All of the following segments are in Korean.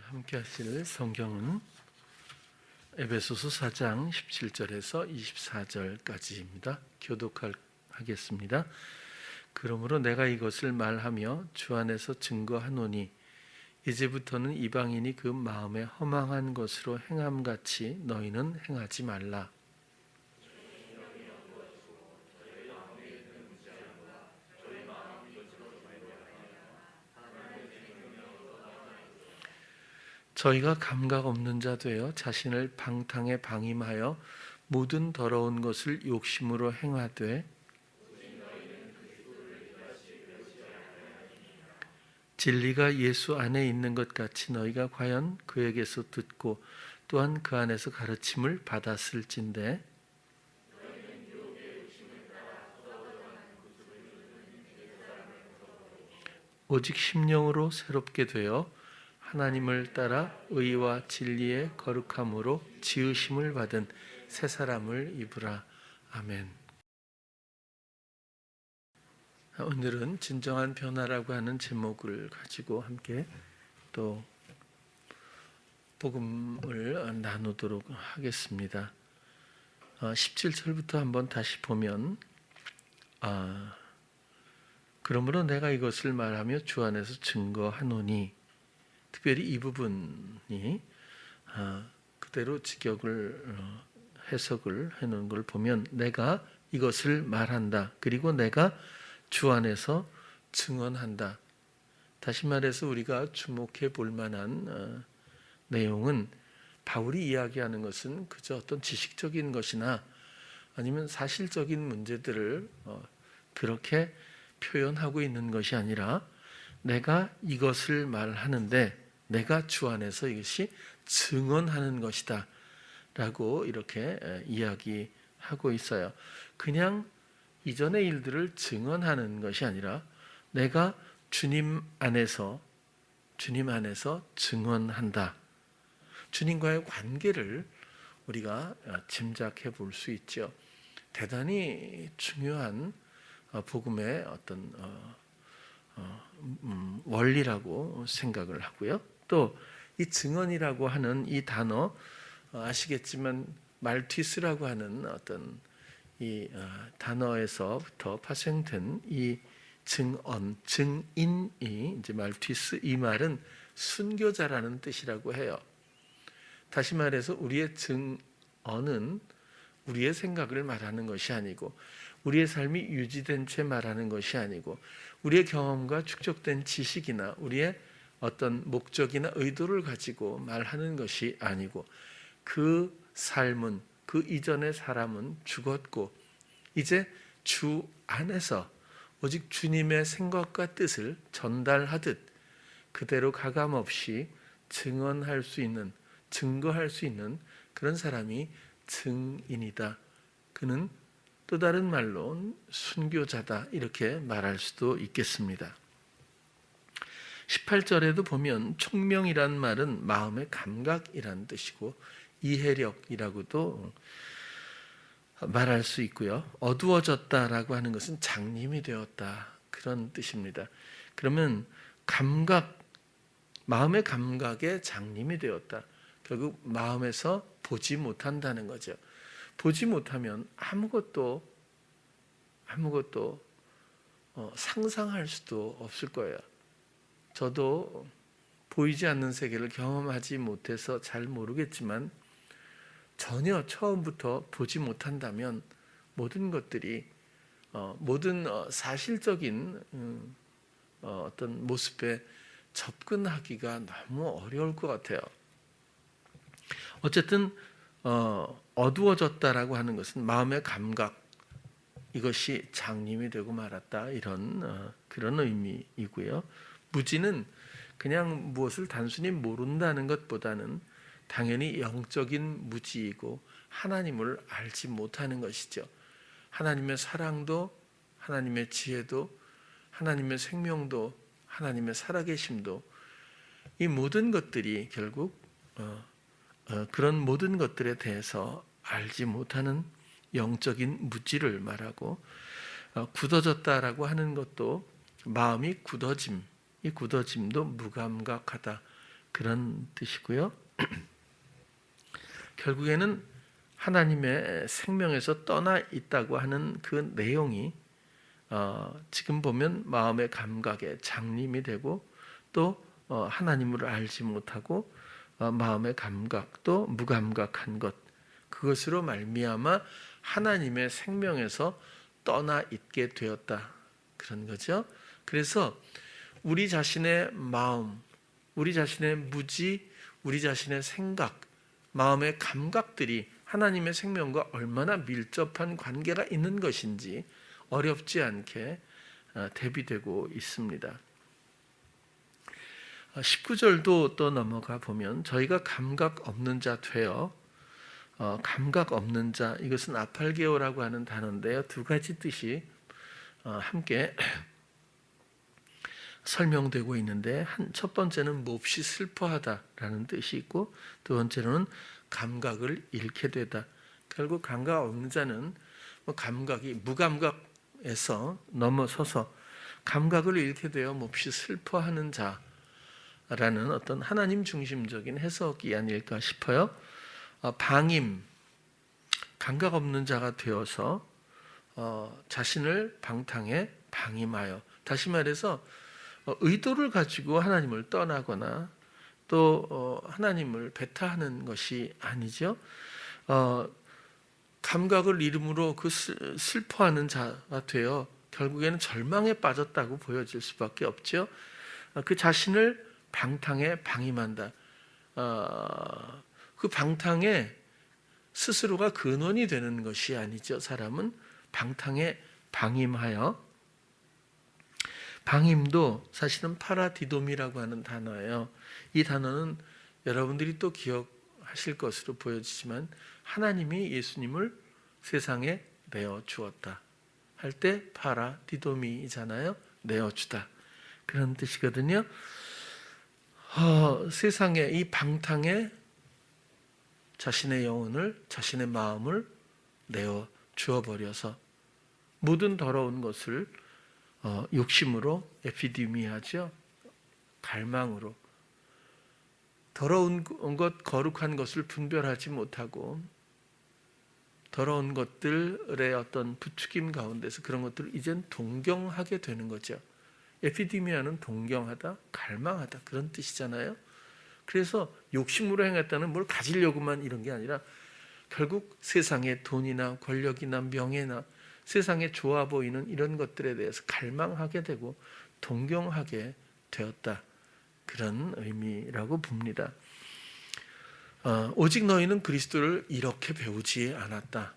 오늘 함께 하실 성경은 에베소서 4장 17절에서 24절까지입니다. 교독하겠습니다. 그러므로 내가 이것을 말하며 주 안에서 증거하노니 이제부터는 이방인이 그 마음에 허망한 것으로 행함같이 너희는 행하지 말라. 저희가 감각 없는 자 되어 자신을 방탕에 방임하여 모든 더러운 것을 욕심으로 행하되 진리가 예수 안에 있는 것 같이 너희가 과연 그에게서 듣고 또한 그 안에서 가르침을 받았을진데 오직 심령으로 새롭게 되어 하나님을 따라 의와 진리의 거룩함으로 지으심을 받은 새 사람을 입으라. 아멘. 오늘은 진정한 변화라고 하는 제목을 가지고 함께 또 복음을 나누도록 하겠습니다. 17절부터 한번 다시 보면 그러므로 내가 이것을 말하며 주 안에서 증거하노니, 특별히 이 부분이 그대로 직역을 해석을 해놓은 걸 보면 내가 이것을 말한다. 그리고 내가 주 안에서 증언한다. 다시 말해서 우리가 주목해 볼 만한 내용은 바울이 이야기하는 것은 그저 어떤 지식적인 것이나 아니면 사실적인 문제들을 그렇게 표현하고 있는 것이 아니라 내가 이것을 말하는데 내가 주 안에서 이것이 증언하는 것이다 라고 이렇게 이야기하고 있어요. 그냥 이전의 일들을 증언하는 것이 아니라 내가 주님 안에서 증언한다. 주님과의 관계를 우리가 짐작해 볼 수 있죠. 대단히 중요한 복음의 어떤 원리라고 생각을 하고요. 또 이 증언이라고 하는 이 단어 아시겠지만 말티스라고 하는 어떤 이 단어에서부터 파생된 이 증언, 증인이 이제 말티스, 이 말은 순교자라는 뜻이라고 해요. 다시 말해서 우리의 증언은 우리의 생각을 말하는 것이 아니고 우리의 삶이 유지된 채 말하는 것이 아니고 우리의 경험과 축적된 지식이나 우리의 어떤 목적이나 의도를 가지고 말하는 것이 아니고 그 삶은, 그 이전의 사람은 죽었고 이제 주 안에서 오직 주님의 생각과 뜻을 전달하듯 그대로 가감없이 증언할 수 있는, 증거할 수 있는 그런 사람이 증인이다. 그는 또 다른 말로 순교자다 이렇게 말할 수도 있겠습니다. 18절에도 보면 총명이란 말은 마음의 감각이란 뜻이고 이해력이라고도 말할 수 있고요. 어두워졌다라고 하는 것은 장님이 되었다 그런 뜻입니다. 그러면 감각, 마음의 감각에 장님이 되었다. 결국 마음에서 보지 못한다는 거죠. 보지 못하면 아무것도 상상할 수도 없을 거예요. 저도 보이지 않는 세계를 경험하지 못해서 잘 모르겠지만 전혀 처음부터 보지 못한다면 모든 것들이 모든 사실적인 어떤 모습에 접근하기가 너무 어려울 것 같아요. 어쨌든 어두워졌다라고 하는 것은 마음의 감각, 이것이 장님이 되고 말았다 이런 그런 의미이고요. 무지는 그냥 무엇을 단순히 모른다는 것보다는 당연히 영적인 무지이고 하나님을 알지 못하는 것이죠. 하나님의 사랑도, 하나님의 지혜도, 하나님의 생명도, 하나님의 살아계심도 이 모든 것들이 결국 그런 모든 것들에 대해서 알지 못하는 영적인 무지를 말하고 굳어졌다라고 하는 것도 마음이 굳어짐, 이 굳어짐도 무감각하다 그런 뜻이고요. 결국에는 하나님의 생명에서 떠나 있다고 하는 그 내용이 지금 보면 마음의 감각에 장님이 되고 또 하나님을 알지 못하고 마음의 감각도 무감각한 것, 그것으로 말미암아 하나님의 생명에서 떠나 있게 되었다, 그런 거죠. 그래서 우리 자신의 마음, 우리 자신의 무지, 우리 자신의 생각, 마음의 감각들이 하나님의 생명과 얼마나 밀접한 관계가 있는 것인지 어렵지 않게 대비되고 있습니다. 19절도 또 넘어가 보면 저희가 감각 없는 자 되어, 감각 없는 자, 이것은 아팔게오라고 하는 단어인데요. 두 가지 뜻이 함께 설명되고 있는데, 첫 번째는 몹시 슬퍼하다라는 뜻이 있고, 두 번째로는 감각을 잃게 되다. 결국 감각 없는 자는 감각이 무감각에서 넘어서서 감각을 잃게 되어 몹시 슬퍼하는 자라는 어떤 하나님 중심적인 해석이 아닐까 싶어요. 방임, 감각 없는 자가 되어서 자신을 방탕에 방임하여, 다시 말해서 의도를 가지고 하나님을 떠나거나 또 하나님을 배타하는 것이 아니죠. 감각을 잃음으로 그 슬퍼하는 자가 되어 결국에는 절망에 빠졌다고 보여질 수밖에 없죠. 그 자신을 방탕에 방임한다. 그 방탕에 스스로가 근원이 되는 것이 아니죠. 사람은 방탕에 방임하여, 방임도 사실은 파라디돔이라고 하는 단어예요. 이 단어는 여러분들이 또 기억하실 것으로 보여지지만 하나님이 예수님을 세상에 내어주었다 할 때 파라디돔이잖아요. 내어주다, 그런 뜻이거든요. 세상에, 이 방탕에 자신의 영혼을, 자신의 마음을 내어 주어버려서 모든 더러운 것을 욕심으로, 에피디미아죠, 갈망으로, 더러운 것, 거룩한 것을 분별하지 못하고 더러운 것들의 어떤 부추김 가운데서 그런 것들을 이젠 동경하게 되는 거죠. 에피디미아는 동경하다, 갈망하다, 그런 뜻이잖아요. 그래서 욕심으로 행했다는 뭘 가지려고만 이런 게 아니라 결국 세상의 돈이나 권력이나 명예나 세상에 좋아 보이는 이런 것들에 대해서 갈망하게 되고 동경하게 되었다, 그런 의미라고 봅니다. 오직 너희는 그리스도를 이렇게 배우지 않았다,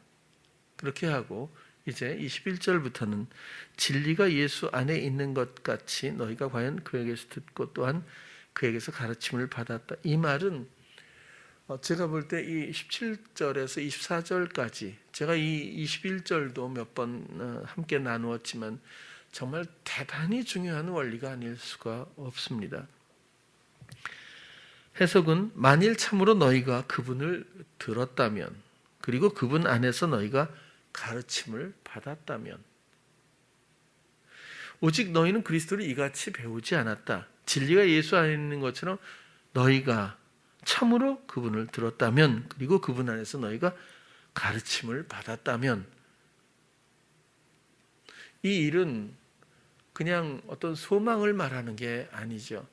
그렇게 하고 이제 21절부터는 진리가 예수 안에 있는 것 같이 너희가 과연 그에게서 듣고 또한 그에게서 가르침을 받았다. 이 말은 제가 볼 때 이 17절에서 24절까지, 제가 이 21절도 몇 번 함께 나누었지만 정말 대단히 중요한 원리가 아닐 수가 없습니다. 해석은 만일 참으로 너희가 그분을 들었다면, 그리고 그분 안에서 너희가 가르침을 받았다면, 오직 너희는 그리스도를 이같이 배우지 않았다. 진리가 예수 안에 있는 것처럼 너희가 참으로 그분을 들었다면, 그리고 그분 안에서 너희가 가르침을 받았다면, 이 일은 그냥 어떤 소망을 말하는 게 아니죠.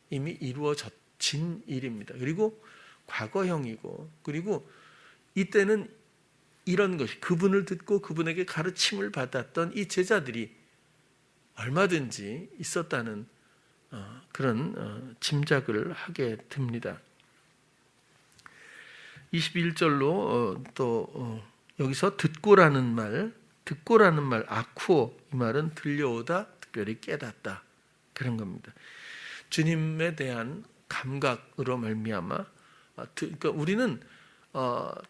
이미 이루어진 일입니다. 그리고 과거형이고, 그리고 이때는 이런 것이, 그분을 듣고 그분에게 가르침을 받았던 이 제자들이 얼마든지 있었다는 그런 짐작을 하게 됩니다. 21절로 또 여기서 듣고라는 말, 아쿠오, 이 말은 들려오다, 특별히 깨닫다, 그런 겁니다. 주님에 대한 감각으로 말미암아, 그러니까 우리는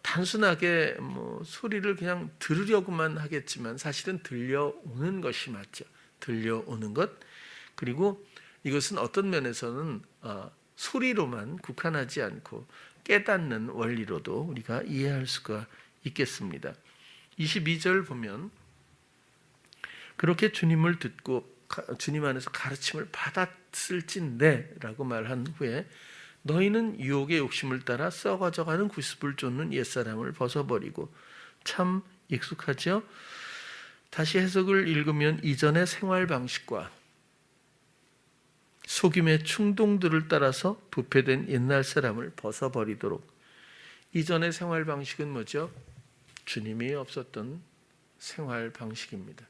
단순하게 소리를 그냥 들으려고만 하겠지만 사실은 들려오는 것이 맞죠. 들려오는 것. 그리고 이것은 어떤 면에서는 소리로만 국한하지 않고 깨닫는 원리로도 우리가 이해할 수가 있겠습니다. 22절 보면 그렇게 주님을 듣고 주님 안에서 가르침을 받았을진데 라고 말한 후에 너희는 유혹의 욕심을 따라 썩어져가는 구습을 쫓는 옛사람을 벗어버리고. 참 익숙하죠? 다시 해석을 읽으면 이전의 생활 방식과 속임의 충동들을 따라서 부패된 옛날 사람을 벗어버리도록. 이전의 생활 방식은 뭐죠? 주님이 없었던 생활 방식입니다.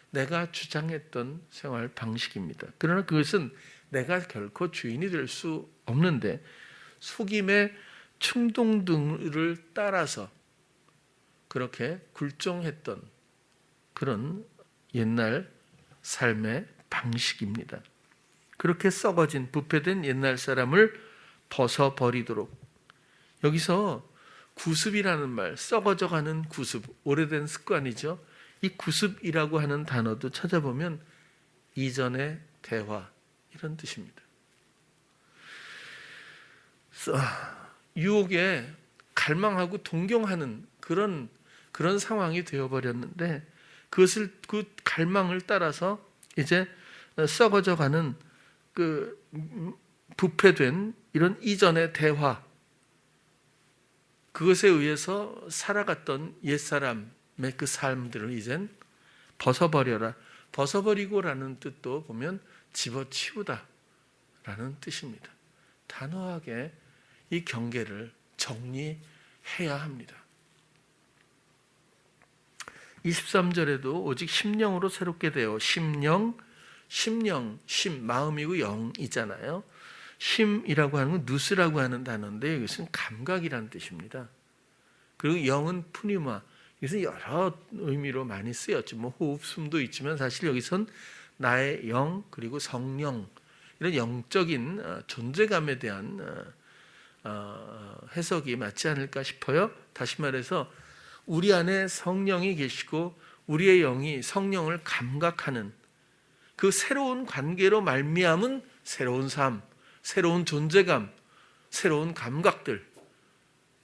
내가 주장했던 생활 방식입니다. 그러나 그것은 내가 결코 주인이 될 수 없는데 속임의 충동 등을 따라서 그렇게 굴종했던 그런 옛날 삶의 방식입니다. 그렇게 썩어진 부패된 옛날 사람을 벗어버리도록. 여기서 구습이라는 말, 썩어져가는 구습, 오래된 습관이죠. 이 구습이라고 하는 단어도 찾아보면 이전의 대화 이런 뜻입니다. 유혹에 갈망하고 동경하는 그런 상황이 되어버렸는데 그 갈망을 따라서 이제 썩어져가는 그 부패된 이런 이전의 대화, 그것에 의해서 살아갔던 옛사람의 그 삶들을 이젠 벗어버려라. 벗어버리고라는 뜻도 보면 집어치우다 라는 뜻입니다. 단호하게 이 경계를 정리해야 합니다. 23절에도 오직 심령으로 새롭게 되어 심령, 마음이고 영이잖아요. 심이라고 하는 건 누스라고 하는 단어인데 이것은 감각이라는 뜻입니다. 그리고 영은 푸니마, 이것은 여러 의미로 많이 쓰였죠. 뭐 호흡, 숨도 있지만 사실 여기선 나의 영 그리고 성령 이런 영적인 존재감에 대한 해석이 맞지 않을까 싶어요. 다시 말해서 우리 안에 성령이 계시고 우리의 영이 성령을 감각하는 그 새로운 관계로 말미암은 새로운 삶, 새로운 존재감, 새로운 감각들,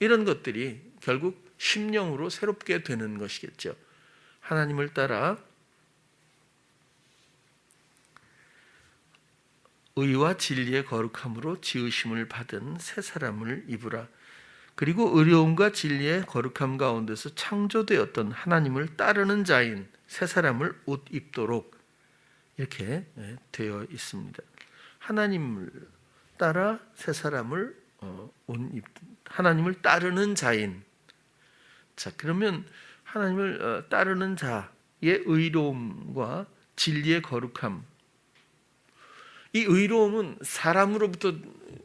이런 것들이 결국 심령으로 새롭게 되는 것이겠죠. 하나님을 따라 의와 진리의 거룩함으로 지으심을 받은 새 사람을 입으라. 그리고 의로움과 진리의 거룩함 가운데서 창조되었던 하나님을 따르는 자인 새 사람을 옷 입도록 이렇게 되어 있습니다. 하나님을 따라 새 사람을 하나님을 따르는 자인. 자, 그러면 하나님을 따르는 자의 의로움과 진리의 거룩함. 이 의로움은 사람으로부터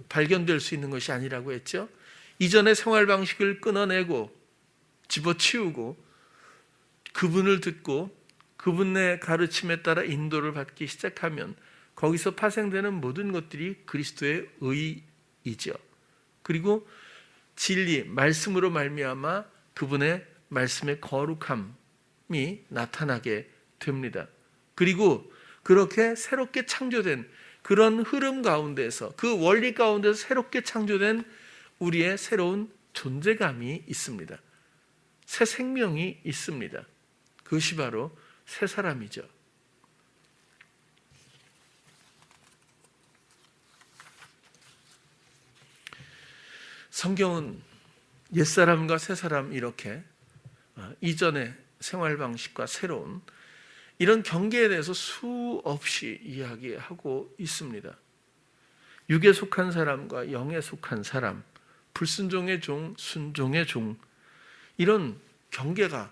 발견될 수 있는 것이 아니라고 했죠. 이전의 생활 방식을 끊어내고 집어치우고 그분을 듣고 그분의 가르침에 따라 인도를 받기 시작하면 거기서 파생되는 모든 것들이 그리스도의 의이죠. 그리고 진리, 말씀으로 말미암아 그분의 말씀의 거룩함이 나타나게 됩니다. 그리고 그렇게 새롭게 창조된 그런 흐름 가운데서 그 원리 가운데서 새롭게 창조된 우리의 새로운 존재감이 있습니다. 새 생명이 있습니다. 그것이 바로 새 사람이죠. 성경은 옛사람과 새사람 이렇게 이전의 생활 방식과 새로운 이런 경계에 대해서 수없이 이야기하고 있습니다. 육에 속한 사람과 영에 속한 사람, 불순종의 종, 순종의 종, 이런 경계가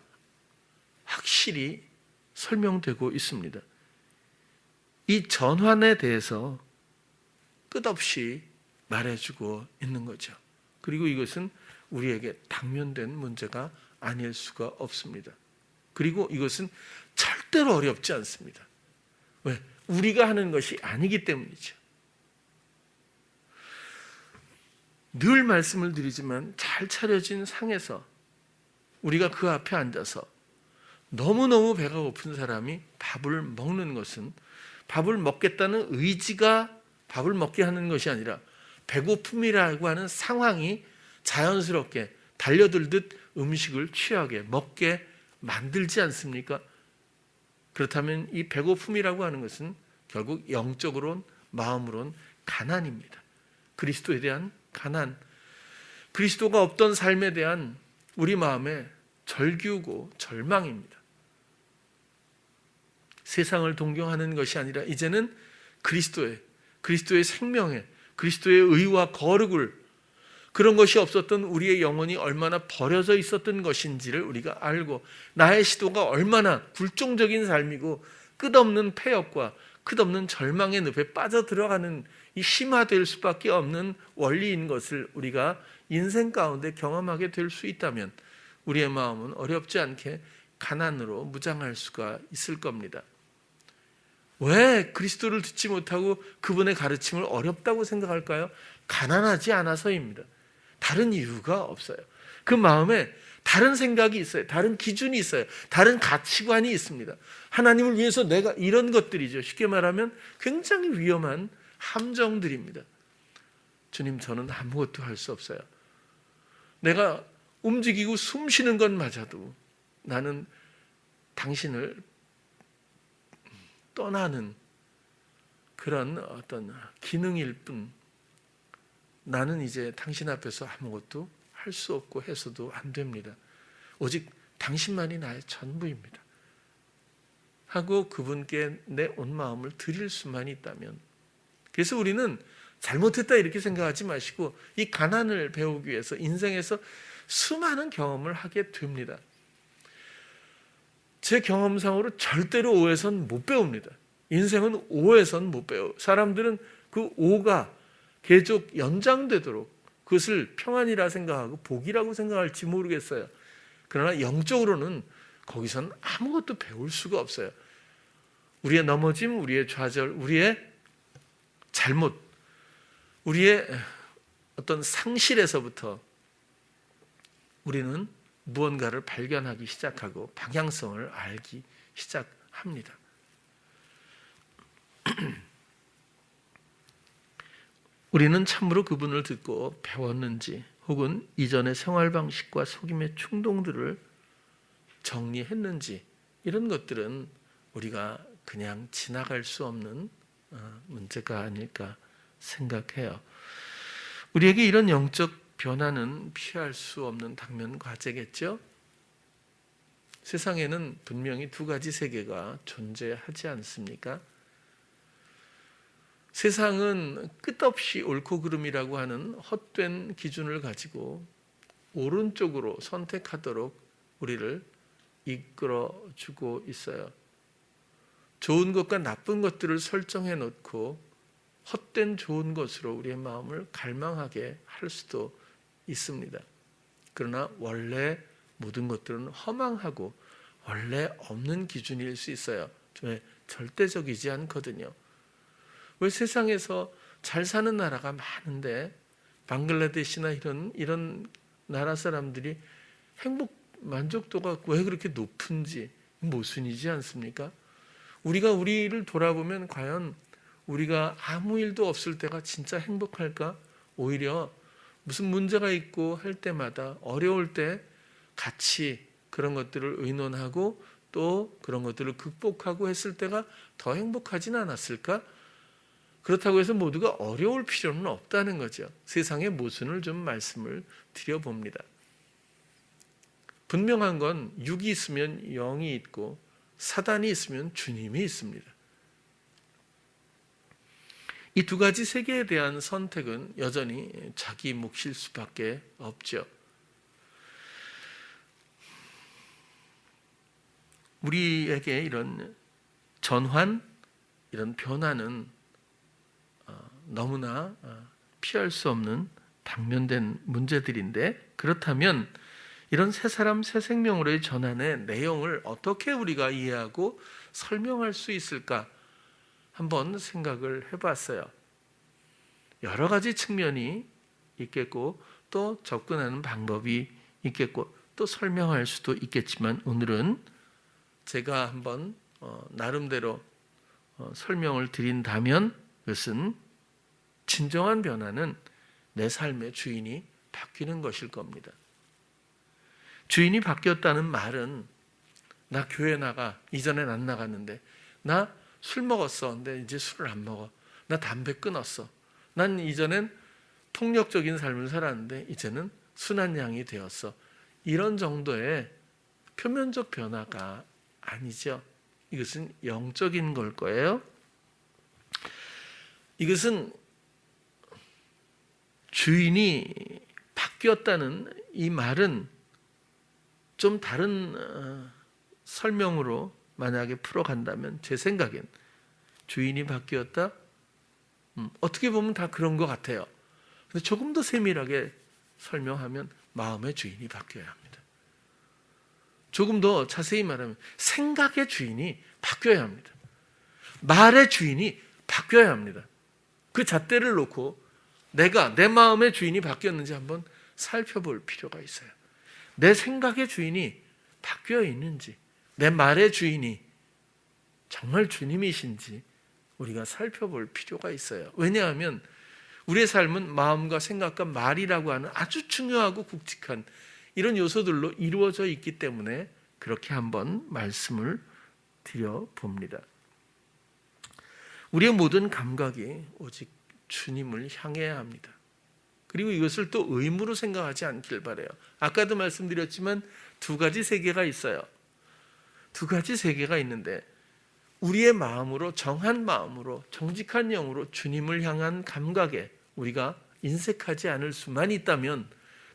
확실히 설명되고 있습니다. 이 전환에 대해서 끝없이 말해주고 있는 거죠. 그리고 이것은 우리에게 당면된 문제가 아닐 수가 없습니다. 그리고 이것은 절대로 어렵지 않습니다. 왜? 우리가 하는 것이 아니기 때문이죠. 늘 말씀을 드리지만 잘 차려진 상에서 우리가 그 앞에 앉아서 너무너무 배가 고픈 사람이 밥을 먹는 것은 밥을 먹겠다는 의지가 밥을 먹게 하는 것이 아니라 배고픔이라고 하는 상황이 자연스럽게 달려들듯 음식을 취하게 먹게 만들지 않습니까? 그렇다면 이 배고픔이라고 하는 것은 결국 영적으로는 마음으로는 가난입니다. 그리스도에 대한 가난, 그리스도가 없던 삶에 대한 우리 마음의 절규고 절망입니다. 세상을 동경하는 것이 아니라 이제는 그리스도의 생명에, 그리스도의 의와 거룩을, 그런 것이 없었던 우리의 영혼이 얼마나 버려져 있었던 것인지를 우리가 알고, 나의 시도가 얼마나 굴종적인 삶이고 끝없는 폐역과 끝없는 절망의 늪에 빠져들어가는 이 심화될 수밖에 없는 원리인 것을 우리가 인생 가운데 경험하게 될 수 있다면 우리의 마음은 어렵지 않게 가난으로 무장할 수가 있을 겁니다. 왜 그리스도를 듣지 못하고 그분의 가르침을 어렵다고 생각할까요? 가난하지 않아서입니다. 다른 이유가 없어요. 그 마음에 다른 생각이 있어요. 다른 기준이 있어요. 다른 가치관이 있습니다. 하나님을 위해서 내가 이런 것들이죠. 쉽게 말하면 굉장히 위험한 함정들입니다. 주님, 저는 아무것도 할 수 없어요. 내가 움직이고 숨 쉬는 것마저도 나는 당신을 떠나는 그런 어떤 기능일 뿐, 나는 이제 당신 앞에서 아무것도 할 수 없고 해서도 안 됩니다. 오직 당신만이 나의 전부입니다 하고 그분께 내 온 마음을 드릴 수만 있다면, 그래서 우리는 잘못했다 이렇게 생각하지 마시고 이 가난을 배우기 위해서 인생에서 수많은 경험을 하게 됩니다. 제 경험상으로 절대로 오에선 못 배웁니다. 인생은 오에선 못 배워요. 사람들은 그 오가 계속 연장되도록 그것을 평안이라 생각하고 복이라고 생각할지 모르겠어요. 그러나 영적으로는 거기선 아무것도 배울 수가 없어요. 우리의 넘어짐, 우리의 좌절, 우리의 잘못, 우리의 어떤 상실에서부터 우리는 무언가를 발견하기 시작하고 방향성을 알기 시작합니다. 우리는 참으로 그분을 듣고 배웠는지, 혹은 이전의 생활 방식과 속임의 충동들을 정리했는지, 이런 것들은 우리가 그냥 지나갈 수 없는 문제가 아닐까 생각해요. 우리에게 이런 영적 변화는 피할 수 없는 당면 과제겠죠. 세상에는 분명히 두 가지 세계가 존재하지 않습니까? 세상은 끝없이 옳고 그름이라고 하는 헛된 기준을 가지고 오른쪽으로 선택하도록 우리를 이끌어주고 있어요. 좋은 것과 나쁜 것들을 설정해 놓고 헛된 좋은 것으로 우리의 마음을 갈망하게 할 수도 있습니다. 그러나 원래 모든 것들은 허망하고 원래 없는 기준일 수 있어요. 절대적이지 않거든요. 왜 세상에서 잘 사는 나라가 많은데 방글라데시나 이런 나라 사람들이 행복 만족도가 왜 그렇게 높은지 모순이지 않습니까? 우리가 우리를 돌아보면 과연 우리가 아무 일도 없을 때가 진짜 행복할까? 오히려 무슨 문제가 있고 할 때마다 어려울 때 같이 그런 것들을 의논하고 또 그런 것들을 극복하고 했을 때가 더 행복하진 않았을까? 그렇다고 해서 모두가 어려울 필요는 없다는 거죠. 세상의 모순을 좀 말씀을 드려봅니다. 분명한 건 육이 있으면 영이 있고 사단이 있으면 주님이 있습니다. 이 두 가지 세계에 대한 선택은 여전히 자기 몫일 수밖에 없죠. 우리에게 이런 전환, 이런 변화는 너무나 피할 수 없는 당면된 문제들인데, 그렇다면 이런 새 사람 새 생명으로의 전환의 내용을 어떻게 우리가 이해하고 설명할 수 있을까 한번 생각을 해봤어요. 여러 가지 측면이 있겠고 또 접근하는 방법이 있겠고 또 설명할 수도 있겠지만, 오늘은 제가 한번 나름대로 설명을 드린다면 그것은 진정한 변화는 내 삶의 주인이 바뀌는 것일 겁니다. 주인이 바뀌었다는 말은 나 교회 나가, 이전엔 안 나갔는데 나 술 먹었어, 근데 이제 술을 안 먹어. 나 담배 끊었어. 난 이전엔 폭력적인 삶을 살았는데 이제는 순한 양이 되었어. 이런 정도의 표면적 변화가 아니죠. 이것은 영적인 걸 거예요. 이것은 주인이 바뀌었다는 이 말은 좀 다른 설명으로 만약에 풀어간다면 제 생각엔 주인이 바뀌었다? 어떻게 보면 다 그런 것 같아요. 근데 조금 더 세밀하게 설명하면 마음의 주인이 바뀌어야 합니다. 조금 더 자세히 말하면 생각의 주인이 바뀌어야 합니다. 말의 주인이 바뀌어야 합니다. 그 잣대를 놓고 내가 내 마음의 주인이 바뀌었는지 한번 살펴볼 필요가 있어요. 내 생각의 주인이 바뀌어 있는지, 내 말의 주인이 정말 주님이신지 우리가 살펴볼 필요가 있어요. 왜냐하면 우리의 삶은 마음과 생각과 말이라고 하는 아주 중요하고 굵직한 이런 요소들로 이루어져 있기 때문에 그렇게 한번 말씀을 드려봅니다. 우리의 모든 감각이 오직 주님을 향해야 합니다. 그리고 이것을 또 의무로 생각하지 않길 바라요. 아까도 말씀드렸지만 두 가지 세계가 있어요. 두 가지 세계가 있는데 우리의 마음으로 정한 마음으로 정직한 영으로 주님을 향한 감각에 우리가 인색하지 않을 수만 있다면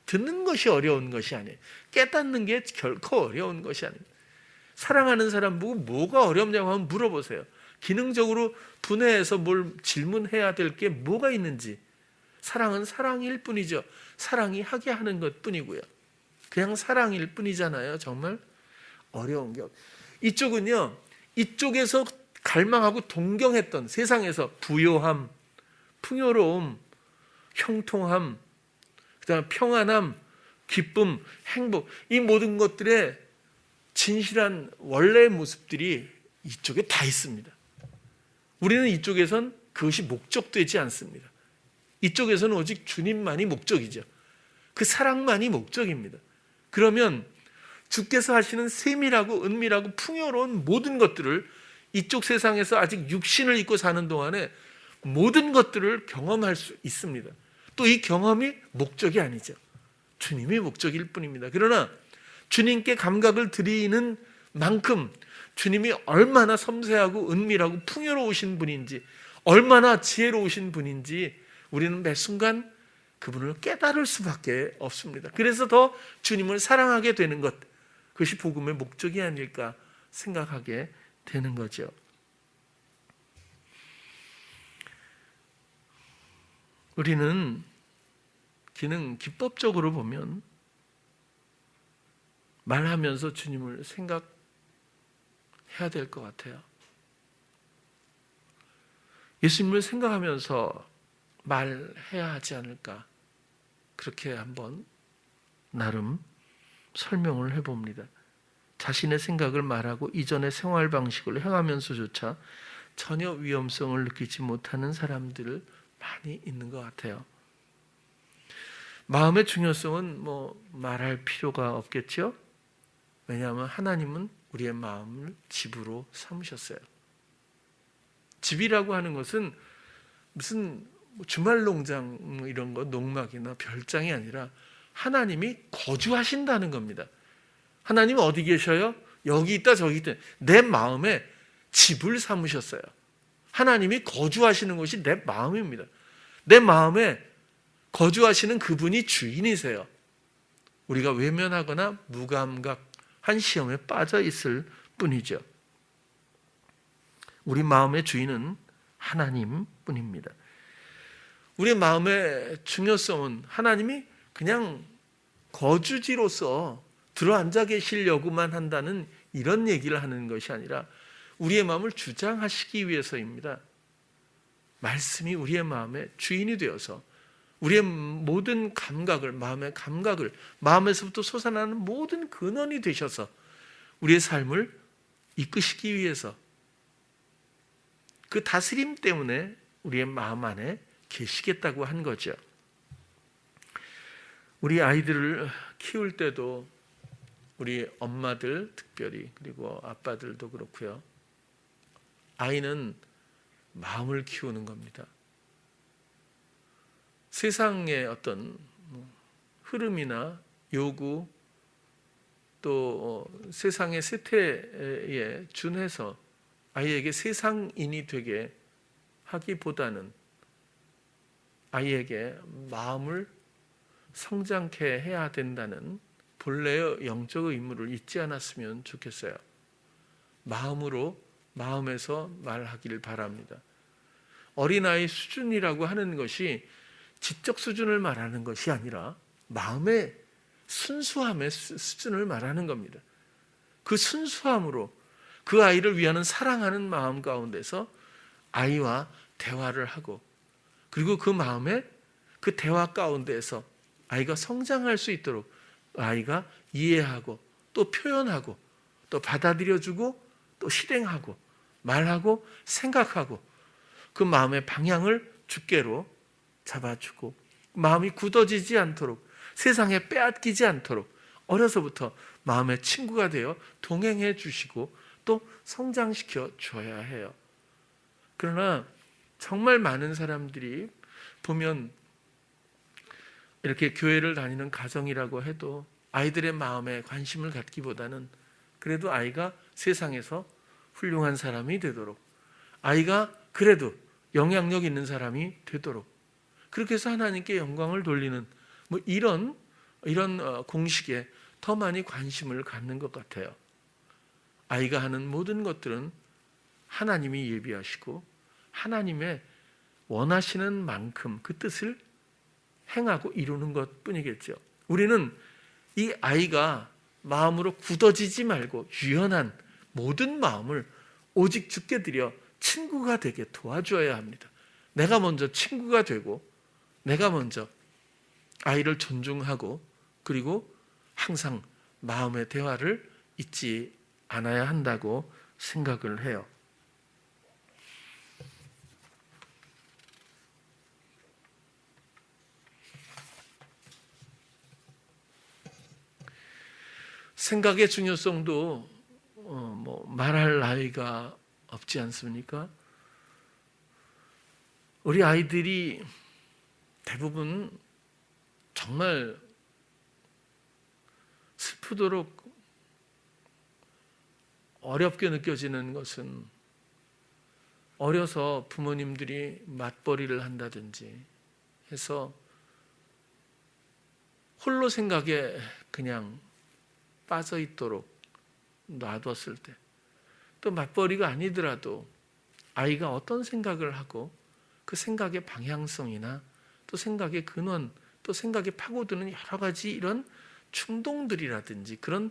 듣는 것이 어려운 것이 아니에요. 깨닫는 게 결코 어려운 것이 아닙니다. 사랑하는 사람 보고 뭐가 어렵냐고 한번 물어보세요. 기능적으로 분해해서 뭘 질문해야 될 게 뭐가 있는지. 사랑은 사랑일 뿐이죠. 사랑이 하게 하는 것 뿐이고요. 그냥 사랑일 뿐이잖아요. 정말 어려운 게. 이쪽은요. 이쪽에서 갈망하고 동경했던 세상에서 부요함, 풍요로움, 형통함, 그다음에 평안함, 기쁨, 행복 이 모든 것들의 진실한 원래의 모습들이 이쪽에 다 있습니다. 우리는 이쪽에선 그것이 목적되지 않습니다. 이쪽에서는 오직 주님만이 목적이죠. 그 사랑만이 목적입니다. 그러면 주께서 하시는 세밀하고 은밀하고 풍요로운 모든 것들을 이쪽 세상에서 아직 육신을 입고 사는 동안에 모든 것들을 경험할 수 있습니다. 또 이 경험이 목적이 아니죠. 주님이 목적일 뿐입니다. 그러나 주님께 감각을 드리는 만큼 주님이 얼마나 섬세하고 은밀하고 풍요로우신 분인지 얼마나 지혜로우신 분인지 우리는 매 순간 그분을 깨달을 수밖에 없습니다. 그래서 더 주님을 사랑하게 되는 것, 그것이 복음의 목적이 아닐까 생각하게 되는 거죠. 우리는 기법적으로 보면 말하면서 주님을 생각해야 될 것 같아요. 예수님을 생각하면서 말해야 하지 않을까 그렇게 한번 나름 설명을 해봅니다. 자신의 생각을 말하고 이전의 생활 방식을 행하면서조차 전혀 위험성을 느끼지 못하는 사람들 많이 있는 것 같아요. 마음의 중요성은 말할 필요가 없겠죠? 왜냐하면 하나님은 우리의 마음을 집으로 삼으셨어요. 집이라고 하는 것은 무슨 주말 농장 이런 거 농막이나 별장이 아니라 하나님이 거주하신다는 겁니다. 하나님은 어디 계셔요? 여기 있다 저기 있다. 내 마음에 집을 삼으셨어요. 하나님이 거주하시는 곳이 내 마음입니다. 내 마음에 거주하시는 그분이 주인이세요. 우리가 외면하거나 무감각한 시험에 빠져 있을 뿐이죠. 우리 마음의 주인은 하나님 뿐입니다. 우리 마음의 중요성은 하나님이 그냥 거주지로서 들어앉아 계시려고만 한다는 이런 얘기를 하는 것이 아니라 우리의 마음을 주장하시기 위해서입니다. 말씀이 우리의 마음의 주인이 되어서 우리의 모든 감각을, 마음의 감각을, 마음에서부터 솟아나는 모든 근원이 되셔서 우리의 삶을 이끄시기 위해서 그 다스림 때문에 우리의 마음 안에 계시겠다고 한 거죠. 우리 아이들을 키울 때도 우리 엄마들 특별히 그리고 아빠들도 그렇고요. 아이는 마음을 키우는 겁니다. 세상의 어떤 흐름이나 요구 또 세상의 세태에 준해서 아이에게 세상인이 되게 하기보다는 아이에게 마음을 성장케 해야 된다는 본래의 영적 의무를 잊지 않았으면 좋겠어요. 마음에서 말하기를 바랍니다. 어린아이 수준이라고 하는 것이 지적 수준을 말하는 것이 아니라 마음의 순수함의 수준을 말하는 겁니다. 그 순수함으로 그 아이를 위하는 사랑하는 마음 가운데서 아이와 대화를 하고, 그리고 그 마음에 그 대화 가운데에서 아이가 성장할 수 있도록 아이가 이해하고 또 표현하고 또 받아들여주고 또 실행하고 말하고 생각하고 그 마음의 방향을 주께로 잡아주고 마음이 굳어지지 않도록 세상에 빼앗기지 않도록 어려서부터 마음의 친구가 되어 동행해 주시고 또 성장시켜 줘야 해요. 그러나 정말 많은 사람들이 보면 이렇게 교회를 다니는 가정이라고 해도 아이들의 마음에 관심을 갖기보다는 그래도 아이가 세상에서 훌륭한 사람이 되도록, 아이가 그래도 영향력 있는 사람이 되도록, 그렇게 해서 하나님께 영광을 돌리는 이런 공식에 더 많이 관심을 갖는 것 같아요. 아이가 하는 모든 것들은 하나님이 예비하시고 하나님의 원하시는 만큼 그 뜻을 행하고 이루는 것뿐이겠죠. 우리는 이 아이가 마음으로 굳어지지 말고 유연한 모든 마음을 오직 주께 드려 친구가 되게 도와줘야 합니다. 내가 먼저 친구가 되고 내가 먼저 아이를 존중하고 그리고 항상 마음의 대화를 잊지 않아야 한다고 생각을 해요. 생각의 중요성도 말할 나위가 없지 않습니까? 우리 아이들이 대부분 정말 슬프도록 어렵게 느껴지는 것은 어려서 부모님들이 맞벌이를 한다든지 해서 홀로 생각에 그냥 빠져 있도록 놔뒀을 때, 또 맞벌이가 아니더라도 아이가 어떤 생각을 하고 그 생각의 방향성이나 또 생각의 근원, 또 생각에 파고드는 여러 가지 이런 충동들이라든지 그런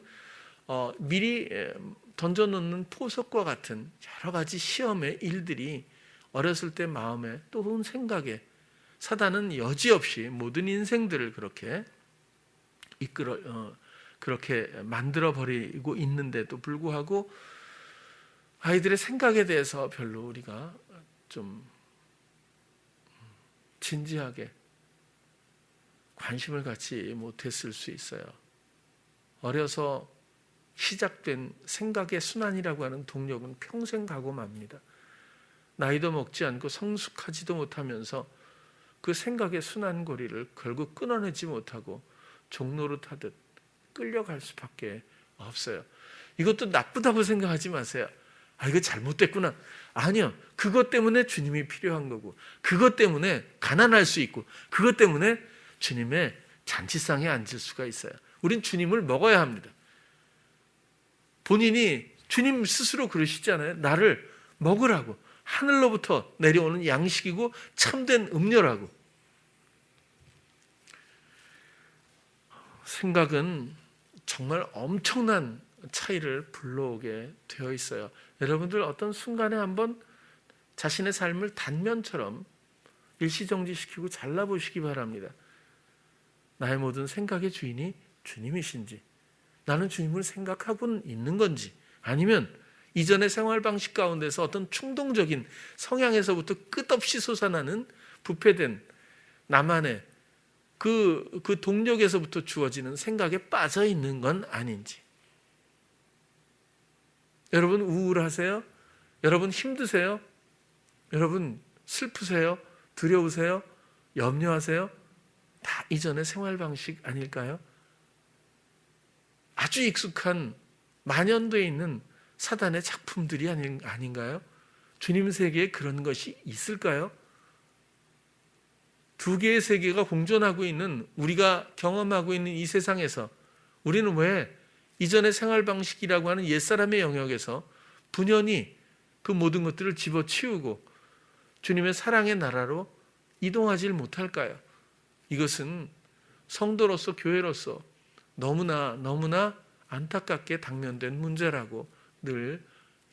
미리 던져놓는 포석과 같은 여러 가지 시험의 일들이 어렸을 때 마음에 또 생각에 사단은 여지없이 모든 인생들을 그렇게 그렇게 만들어 버리고 있는데도 불구하고 아이들의 생각에 대해서 별로 우리가 좀 진지하게 관심을 갖지 못했을 수 있어요. 어려서 시작된 생각의 순환이라고 하는 동력은 평생 가고 맙니다. 나이도 먹지 않고 성숙하지도 못하면서 그 생각의 순환고리를 결국 끊어내지 못하고 종로를 타듯 끌려갈 수밖에 없어요. 이것도 나쁘다고 생각하지 마세요. 이거 잘못됐구나. 아니요. 그것 때문에 주님이 필요한 거고, 그것 때문에 가난할 수 있고, 그것 때문에 주님의 잔치상에 앉을 수가 있어요. 우린 주님을 먹어야 합니다. 본인이 주님 스스로 그러시잖아요. 나를 먹으라고. 하늘로부터 내려오는 양식이고 참된 음료라고. 생각은 정말 엄청난 차이를 불러오게 되어 있어요. 여러분들 어떤 순간에 한번 자신의 삶을 단면처럼 일시정지시키고 잘라보시기 바랍니다. 나의 모든 생각의 주인이 주님이신지, 나는 주님을 생각하고 있는 건지, 아니면 이전의 생활 방식 가운데서 어떤 충동적인 성향에서부터 끝없이 솟아나는 부패된 나만의 그 동력에서부터 주어지는 생각에 빠져 있는 건 아닌지. 여러분 우울하세요? 여러분 힘드세요? 여러분 슬프세요? 두려우세요? 염려하세요? 다 이전의 생활 방식 아닐까요? 아주 익숙한 만연되어 있는 사단의 작품들이 아닌가요? 주님 세계에 그런 것이 있을까요? 두 개의 세계가 공존하고 있는 우리가 경험하고 있는 이 세상에서 우리는 왜 이전의 생활 방식이라고 하는 옛사람의 영역에서 분연히 그 모든 것들을 집어치우고 주님의 사랑의 나라로 이동하지 못할까요? 이것은 성도로서 교회로서 너무나 안타깝게 당면된 문제라고 늘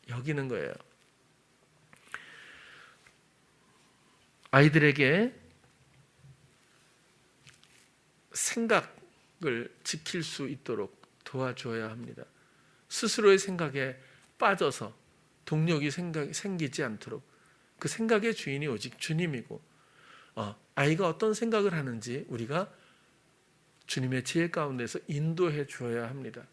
여기는 거예요. 아이들에게 생각을 지킬 수 있도록 도와줘야 합니다. 스스로의 생각에 빠져서 동력이 생기지 않도록 그 생각의 주인이 오직 주님이고 아이가 어떤 생각을 하는지 우리가 주님의 지혜 가운데서 인도해 주어야 합니다.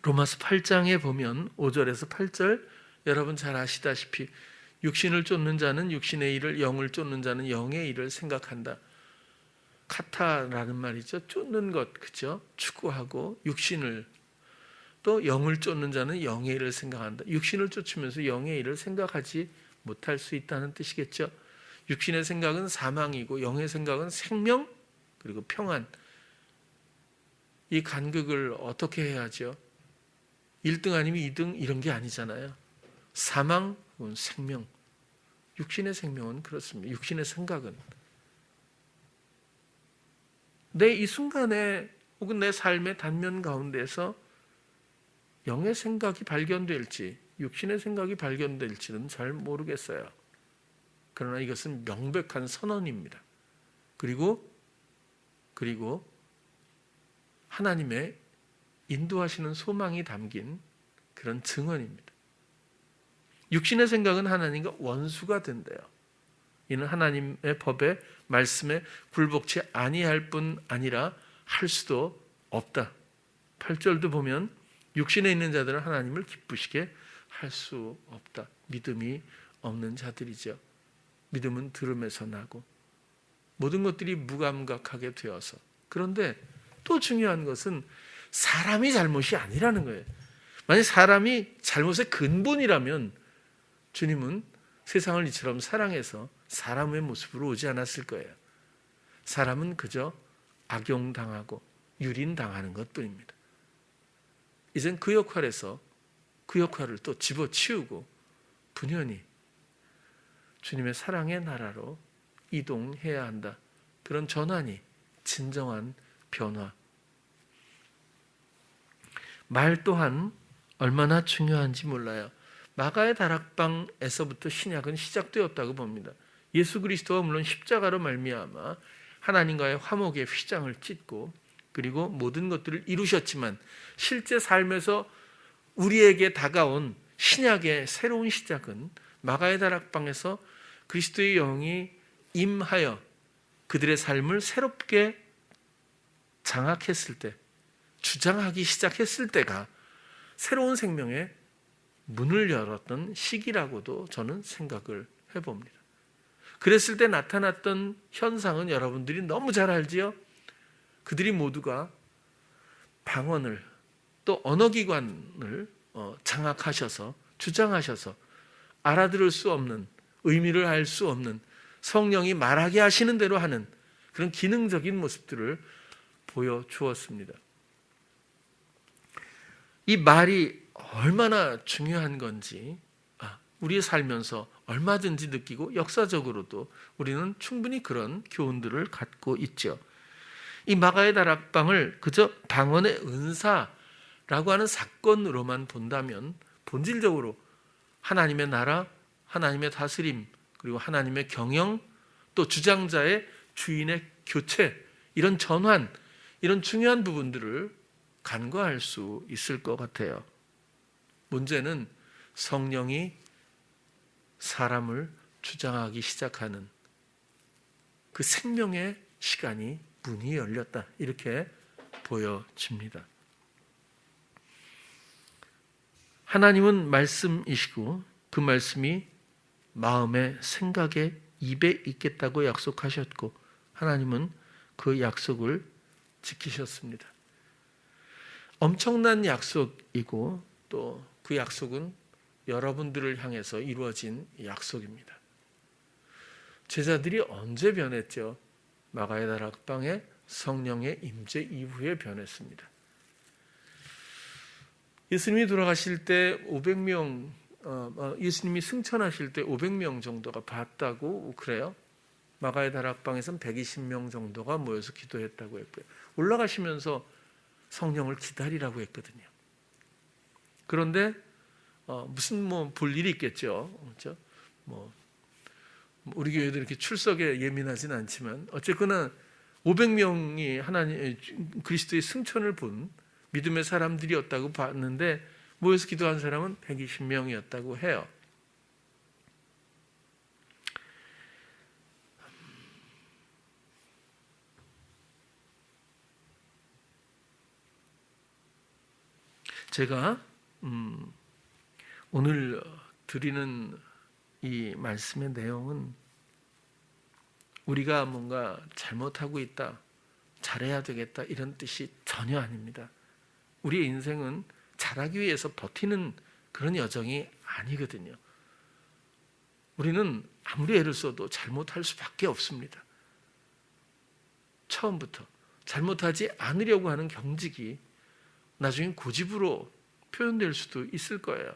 로마서 8장에 보면 5절에서 8절 여러분 잘 아시다시피 육신을 쫓는 자는 육신의 일을, 영을 쫓는 자는 영의 일을 생각한다. 카타라는 말이죠. 쫓는 것, 그죠? 추구하고 육신을 또 영을 쫓는 자는 영의 일을 생각한다. 육신을 쫓으면서 영의 일을 생각하지 못할 수 있다는 뜻이겠죠. 육신의 생각은 사망이고 영의 생각은 생명 그리고 평안. 이 간극을 어떻게 해야죠? 1등 아니면 2등 이런 게 아니잖아요. 사망 혹은 생명. 육신의 생명은 그렇습니다. 육신의 생각은 내 이 순간에 혹은 내 삶의 단면 가운데서 영의 생각이 발견될지 육신의 생각이 발견될지는 잘 모르겠어요. 그러나 이것은 명백한 선언입니다. 그리고 하나님의 인도하시는 소망이 담긴 그런 증언입니다. 육신의 생각은 하나님과 원수가 된대요. 이는 하나님의 법에 말씀에 굴복치 아니할 뿐 아니라 할 수도 없다. 8절도 보면 육신에 있는 자들은 하나님을 기쁘시게 할 수 없다. 믿음이 없는 자들이죠. 믿음은 들음에서 나고 모든 것들이 무감각하게 되어서. 그런데 또 중요한 것은 사람이 잘못이 아니라는 거예요. 만약 사람이 잘못의 근본이라면 주님은 세상을 이처럼 사랑해서 사람의 모습으로 오지 않았을 거예요. 사람은 그저 악용당하고 유린당하는 것뿐입니다. 이젠 그 역할에서 그 역할을 또 집어치우고 분연히 주님의 사랑의 나라로 이동해야 한다. 그런 전환이 진정한 변화. 말 또한 얼마나 중요한지 몰라요. 마가의 다락방에서부터 신약은 시작되었다고 봅니다. 예수 그리스도가 물론 십자가로 말미암아 하나님과의 화목의 휘장을 찢고 그리고 모든 것들을 이루셨지만 실제 삶에서 우리에게 다가온 신약의 새로운 시작은 마가의 다락방에서 그리스도의 영이 임하여 그들의 삶을 새롭게 장악했을 때, 주장하기 시작했을 때가 새로운 생명의 문을 열었던 시기라고도 저는 생각을 해봅니다. 그랬을 때 나타났던 현상은 여러분들이 너무 잘 알지요? 그들이 모두가 방언을 또 언어기관을 장악하셔서 주장하셔서 알아들을 수 없는, 의미를 알 수 없는, 성령이 말하게 하시는 대로 하는 그런 기능적인 모습들을 보여주었습니다. 이 말이 얼마나 중요한 건지 우리 살면서 얼마든지 느끼고 역사적으로도 우리는 충분히 그런 교훈들을 갖고 있죠. 이 마가의 다락방을 그저 방언의 은사라고 하는 사건으로만 본다면 본질적으로 하나님의 나라, 하나님의 다스림, 그리고 하나님의 경영, 또 주장자의 주인의 교체, 이런 전환, 이런 중요한 부분들을 간과할 수 있을 것 같아요. 문제는 성령이 사람을 주장하기 시작하는 그 생명의 시간이 문이 열렸다. 이렇게 보여집니다. 하나님은 말씀이시고 그 말씀이 마음의 생각의 입에 있겠다고 약속하셨고 하나님은 그 약속을 지키셨습니다. 엄청난 약속이고 또 그 약속은 여러분들을 향해서 이루어진 약속입니다. 제자들이 언제 변했죠? 마가의 다락방에 성령의 임재 이후에 변했습니다. 예수님이 돌아가실 때 500명, 예수님이 승천하실 때 500명 정도가 봤다고 그래요. 마가의 다락방에서는 120명 정도가 모여서 기도했다고 했고요. 올라가시면서 성령을 기다리라고 했거든요. 그런데 무슨 볼 일이 있겠죠. 그렇죠? 우리 교회도 이렇게 출석에 예민하진 않지만 어쨌거나 500명이 하나님 그리스도의 승천을 본 믿음의 사람들이었다고 봤는데 모여서 기도한 사람은 120명이었다고 해요. 제가 오늘 드리는 이 말씀의 내용은 우리가 뭔가 잘못하고 있다, 잘해야 되겠다 이런 뜻이 전혀 아닙니다. 우리의 인생은 잘하기 위해서 버티는 그런 여정이 아니거든요. 우리는 아무리 애를 써도 잘못할 수밖에 없습니다. 처음부터 잘못하지 않으려고 하는 경직이 나중에 고집으로 표현될 수도 있을 거예요.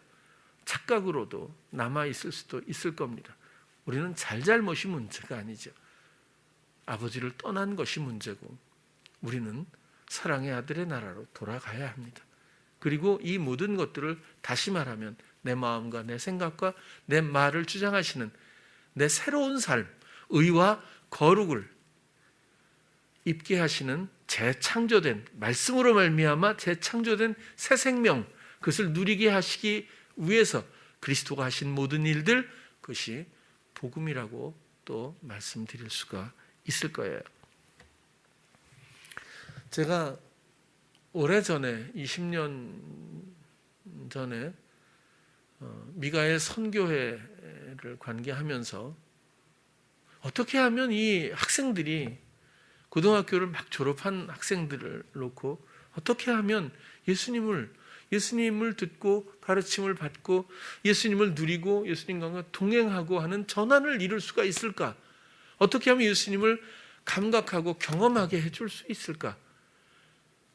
착각으로도 남아있을 수도 있을 겁니다. 우리는 잘잘못이 문제가 아니죠. 아버지를 떠난 것이 문제고 우리는 사랑의 아들의 나라로 돌아가야 합니다. 그리고 이 모든 것들을 다시 말하면 내 마음과 내 생각과 내 말을 주장하시는 내 새로운 삶, 의와 거룩을 입게 하시는 재창조된 말씀으로 말미암아 재창조된 새 생명, 그것을 누리게 하시기 위해서 그리스도가 하신 모든 일들, 그것이 복음이라고 또 말씀드릴 수가 있을 거예요. 제가 오래전에 20년 전에 미가엘 선교회를 관계하면서 어떻게 하면 이 학생들이 고등학교를 막 졸업한 학생들을 놓고 어떻게 하면 예수님을 듣고 가르침을 받고 예수님을 누리고 예수님과 동행하고 하는 전환을 이룰 수가 있을까? 어떻게 하면 예수님을 감각하고 경험하게 해줄 수 있을까?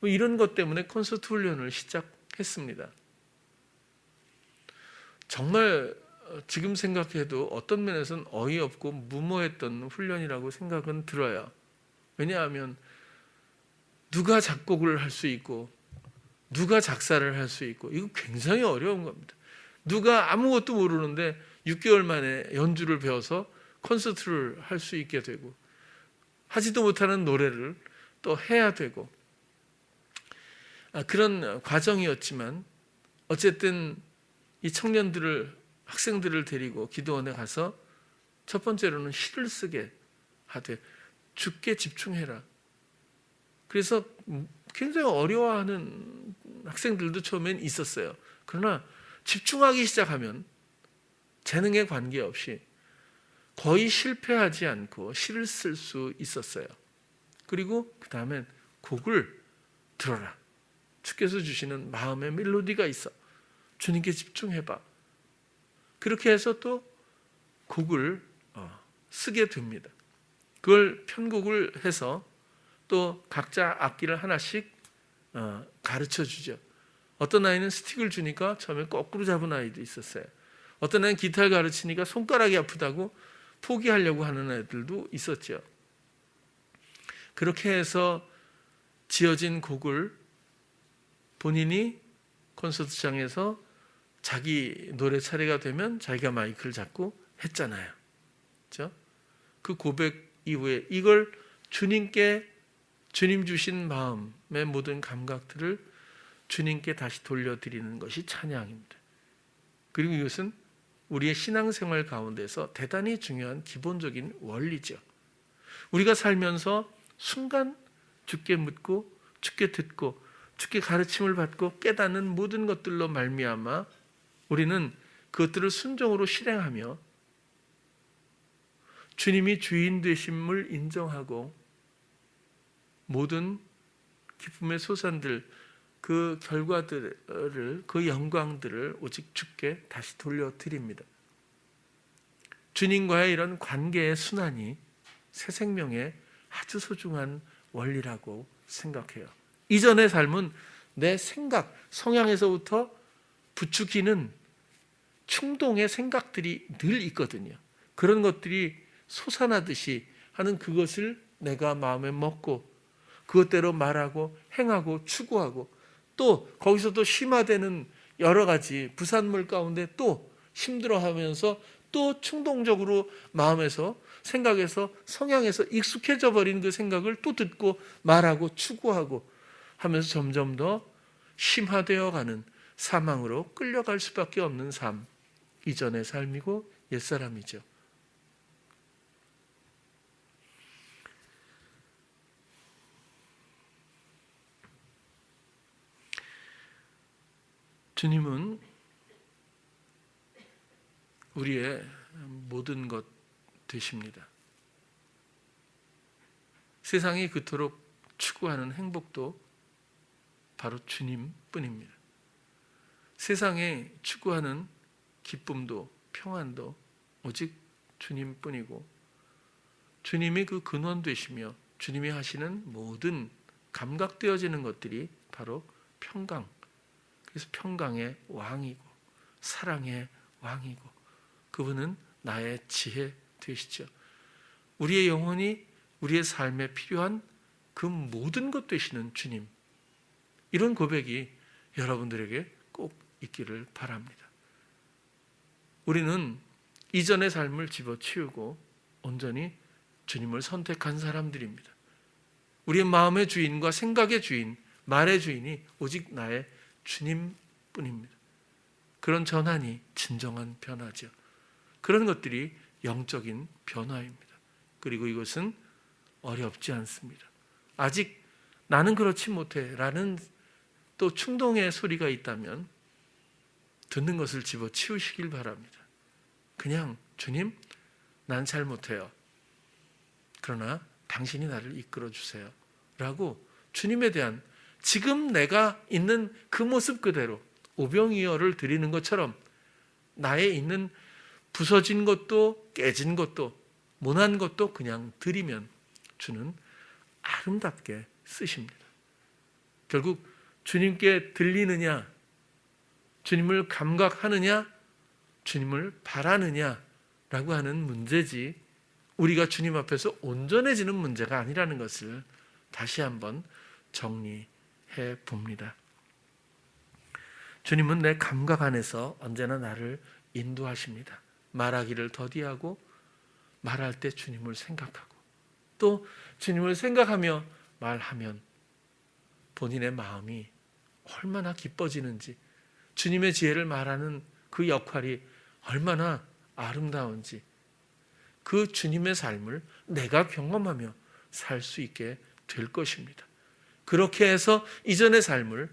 이런 것 때문에 콘서트 훈련을 시작했습니다. 정말 지금 생각해도 어떤 면에서는 어이없고 무모했던 훈련이라고 생각은 들어요. 왜냐하면 누가 작곡을 할 수 있고 누가 작사를 할 수 있고 이거 굉장히 어려운 겁니다. 누가 아무것도 모르는데 6개월 만에 연주를 배워서 콘서트를 할 수 있게 되고 하지도 못하는 노래를 또 해야 되고 그런 과정이었지만 어쨌든 이 학생들을 데리고 기도원에 가서 첫 번째로는 시를 쓰게 하되 주께 집중해라. 그래서 굉장히 어려워하는 학생들도 처음엔 있었어요. 그러나 집중하기 시작하면 재능에 관계없이 거의 실패하지 않고 시를 쓸 수 있었어요. 그리고 그 다음엔 곡을 들어라. 주께서 주시는 마음의 멜로디가 있어. 주님께 집중해봐. 그렇게 해서 또 곡을 쓰게 됩니다. 그걸 편곡을 해서 또 각자 악기를 하나씩 가르쳐 주죠. 어떤 아이는 스틱을 주니까 처음에 거꾸로 잡은 아이도 있었어요. 어떤 아이는 기타를 가르치니까 손가락이 아프다고 포기하려고 하는 애들도 있었죠. 그렇게 해서 지어진 곡을 본인이 콘서트장에서 자기 노래 차례가 되면 자기가 마이크를 잡고 했잖아요. 그렇죠? 그 고백 이후에 이걸 주님 주신 마음의 모든 감각들을 주님께 다시 돌려드리는 것이 찬양입니다. 그리고 이것은 우리의 신앙생활 가운데서 대단히 중요한 기본적인 원리죠. 우리가 살면서 순간 주께 묻고 주께 듣고 주께 가르침을 받고 깨닫는 모든 것들로 말미암아 우리는 그것들을 순종으로 실행하며 주님이 주인 되심을 인정하고 모든 기쁨의 소산들, 그 결과들을, 그 영광들을 오직 주께 다시 돌려드립니다. 주님과의 이런 관계의 순환이 새 생명의 아주 소중한 원리라고 생각해요. 이전의 삶은 내 생각, 성향에서부터 부추기는 충동의 생각들이 늘 있거든요. 그런 것들이 솟아나듯이 하는 그것을 내가 마음에 먹고 그것대로 말하고 행하고 추구하고 또 거기서 또 심화되는 여러 가지 부산물 가운데 또 힘들어하면서 또 충동적으로 마음에서 생각에서 성향에서 익숙해져 버린 그 생각을 또 듣고 말하고 추구하고 하면서 점점 더 심화되어 가는 사망으로 끌려갈 수밖에 없는 삶, 이전의 삶이고 옛사람이죠. 주님은 우리의 모든 것 되십니다. 세상이 그토록 추구하는 행복도 바로 주님뿐입니다. 세상에 추구하는 기쁨도 평안도 오직 주님뿐이고 주님이 그 근원 되시며 주님이 하시는 모든 감각되어지는 것들이 바로 평강, 그래서 평강의 왕이고 사랑의 왕이고 그분은 나의 지혜 되시죠. 우리의 영혼이 우리의 삶에 필요한 그 모든 것 되시는 주님, 이런 고백이 여러분들에게 꼭 있기를 바랍니다. 우리는 이전의 삶을 집어치우고 온전히 주님을 선택한 사람들입니다. 우리의 마음의 주인과 생각의 주인, 말의 주인이 오직 나의 주님뿐입니다. 그런 전환이 진정한 변화죠. 그런 것들이 영적인 변화입니다. 그리고 이것은 어렵지 않습니다. 아직 나는 그렇지 못해 라는 또 충동의 소리가 있다면 듣는 것을 집어치우시길 바랍니다. 그냥 주님, 난 잘 못해요. 그러나 당신이 나를 이끌어 주세요 라고 주님에 대한 지금 내가 있는 그 모습 그대로 오병이어를 드리는 것처럼 나의 있는 부서진 것도 깨진 것도 모난 것도 그냥 드리면 주는 아름답게 쓰십니다. 결국 주님께 들리느냐, 주님을 감각하느냐, 주님을 바라느냐라고 하는 문제지 우리가 주님 앞에서 온전해지는 문제가 아니라는 것을 다시 한번 정리해 봅니다. 주님은 내 감각 안에서 언제나 나를 인도하십니다. 말하기를 더디하고 말할 때 주님을 생각하고 또 주님을 생각하며 말하면 본인의 마음이 얼마나 기뻐지는지, 주님의 지혜를 말하는 그 역할이 얼마나 아름다운지 그 주님의 삶을 내가 경험하며 살 수 있게 될 것입니다. 그렇게 해서 이전의 삶을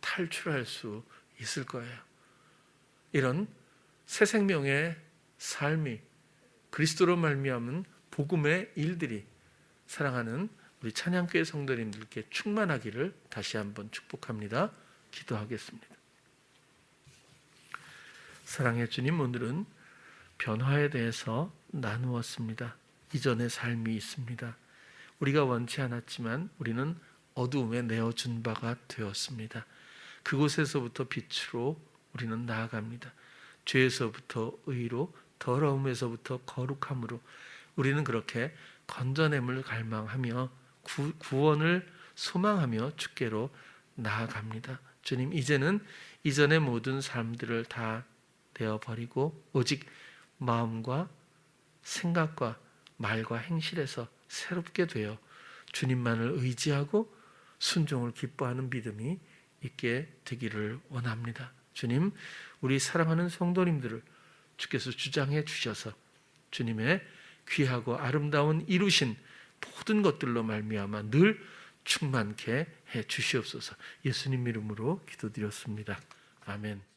탈출할 수 있을 거예요. 이런 새 생명의 삶이 그리스도로 말미암은 복음의 일들이 사랑하는 우리 찬양교회 성도님들께 충만하기를 다시 한번 축복합니다. 기도하겠습니다. 사랑의 주님, 오늘은 변화에 대해서 나누었습니다. 이전의 삶이 있습니다. 우리가 원치 않았지만 우리는 어두움에 내어준 바가 되었습니다. 그곳에서부터 빛으로 우리는 나아갑니다. 죄에서부터 의로, 더러움에서부터 거룩함으로 우리는 그렇게 건져냄을 갈망하며 구원을 소망하며 주께로 나아갑니다. 주님, 이제는 이전의 모든 삶들을 다 내어버리고 오직 마음과 생각과 말과 행실에서 새롭게 되어 주님만을 의지하고 순종을 기뻐하는 믿음이 있게 되기를 원합니다. 주님, 우리 사랑하는 성도님들을 주께서 주장해 주셔서 주님의 귀하고 아름다운 이루신 모든 것들로 말미암아 늘 충만케 해 주시옵소서. 예수님 이름으로 기도드렸습니다. 아멘.